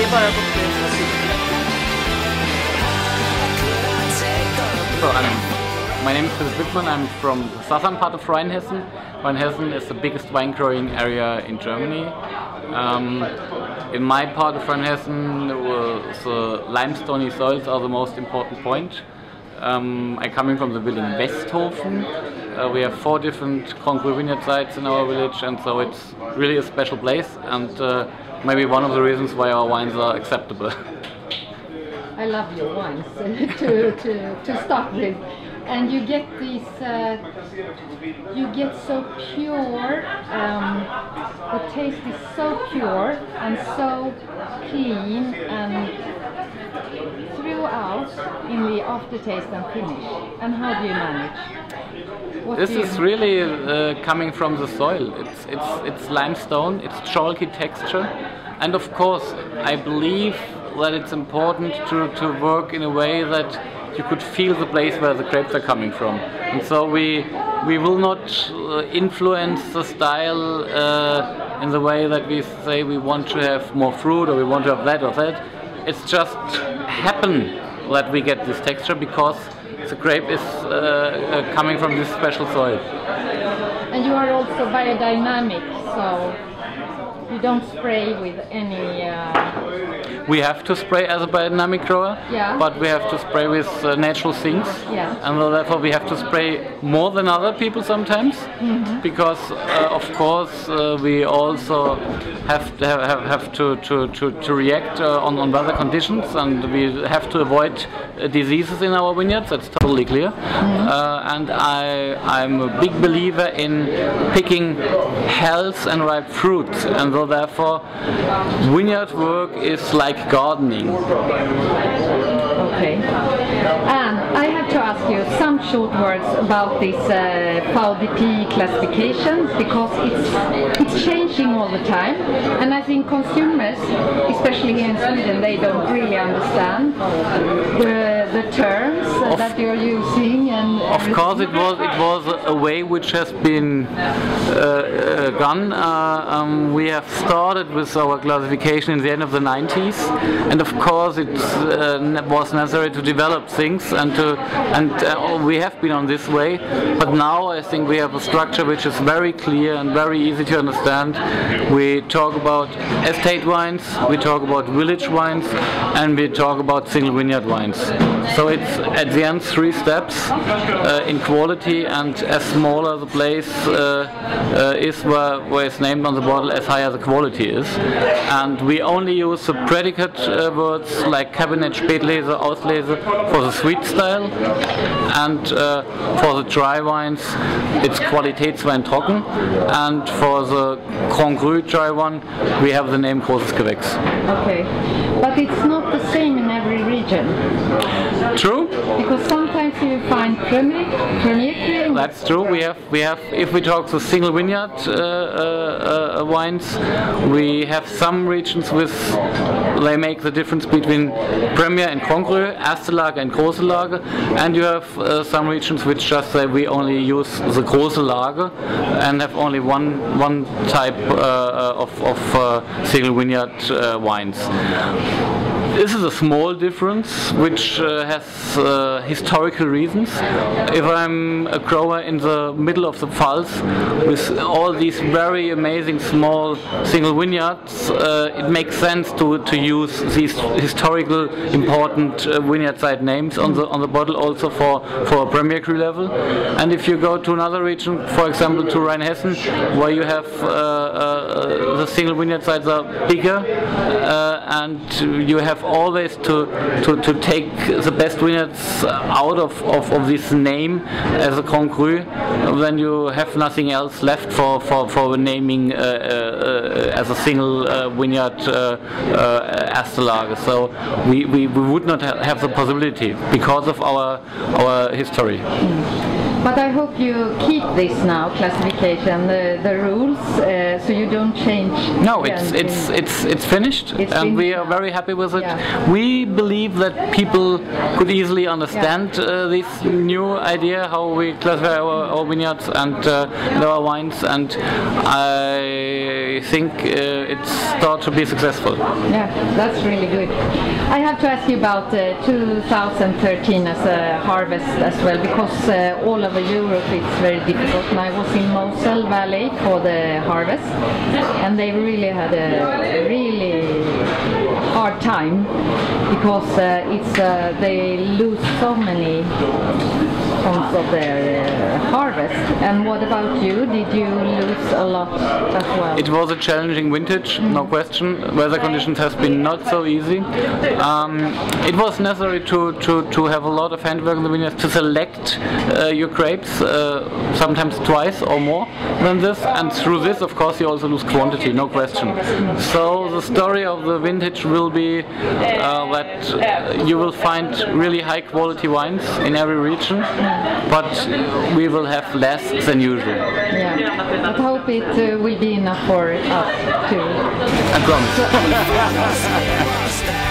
är bara bokstäver. So my name is Wittman. I'm from the southern part of Rheinhessen. Rheinhessen is the biggest wine growing area in Germany. In my part of Rheinhessen, the limestony soils are the most important point. I'm coming from the village Westhofen. We have 4 different concrete vineyard sites in our village, and so it's really a special place, and maybe one of the reasons why our wines are acceptable. I love your wines to start with, and you get these. You get so pure. The taste is so pure and so clean, and throughout in the aftertaste and finish. And how do you manage? This is really coming from the soil. It's limestone. It's chalky texture, and of course, I believe that it's important to work in a way that you could feel the place where the grapes are coming from. And so we will not influence the style in the way that we say we want to have more fruit or we want to have that or that. It's just happen that we get this texture because the grape is coming from this special soil. And you are also biodynamic, so you don't spray with any... We have to spray as a biodynamic grower, yeah. But we have to spray with natural things, yeah. And therefore we have to spray more than other people sometimes, because of course we also have to react on weather conditions, and we have to avoid diseases in our vineyards. That's totally clear. And I'm a big believer in picking health and ripe fruits, and so therefore vineyard work is like gardening. Okay. And I have to ask you some short words about this VDP classification, because it's changing all the time, and I think consumers, especially here in Sweden, they don't really understand the terms that you're using. And of course, it was a way which has been gone. We have started with our classification in the end of the 90s, and of course it was necessary to develop things, and we have been on this way. But now I think we have a structure which is very clear and very easy to understand. We talk about estate wines, we talk about village wines, and we talk about single vineyard wines. So it's at the end 3 steps in quality, and as smaller the place is where it's named on the bottle, as higher the quality is. And we only use the predicate words like Cabernet, Spätlese, Auslese for the sweet style, and for the dry wines it's Qualitätswein trocken, and for the Grand Cru dry one we have the name Großes Gewächs. Okay, but it's not the same in every region. True. Because sometimes you find Premier. That's true. We have. If we talk to single vineyard wines, we have some regions with they make the difference between Premier and Grand Cru, Erste Lage and Große Lage, and you have some regions which just say we only use the Große Lage and have only one type of single vineyard wines. This is a small difference which has historical reasons. If I'm a grower in the middle of the Pfalz with all these very amazing small single vineyards, it makes sense to use these historical important vineyard site names on the bottle, also for a Premier Cru level. And if you go to another region, for example to Rheinhessen, where you have the single vineyard sites are bigger, and you have always to take the best vineyards out of this name as a Grand Cru, then you have nothing else left for naming as a single vineyard Erste Lage. So we would not have the possibility because of our history. But I hope you keep this now, classification, the rules, so you don't change. No, it's finished, and we are very happy with it. Yeah. We believe that people could easily understand this new idea how we classify our vineyards and our wines, and I think it's started to be successful. Yeah, that's really good. I have to ask you about 2013 as a harvest as well, because all over Europe it's very difficult. And I was in Moselle Valley for the harvest, and they really had a really hard time because they lose so many tons of their harvest. And what about you? Did you lose a lot as well? It was a challenging vintage, no question. Weather conditions has been not so easy. It was necessary to have a lot of handwork in the vineyards to select your grapes, sometimes twice or more than this, and through this of course you also lose quantity, no question. So the story of the vintage will be that you will find really high quality wines in every region, but we will have less than usual. Yeah, I hope it will be enough for us too. I promise.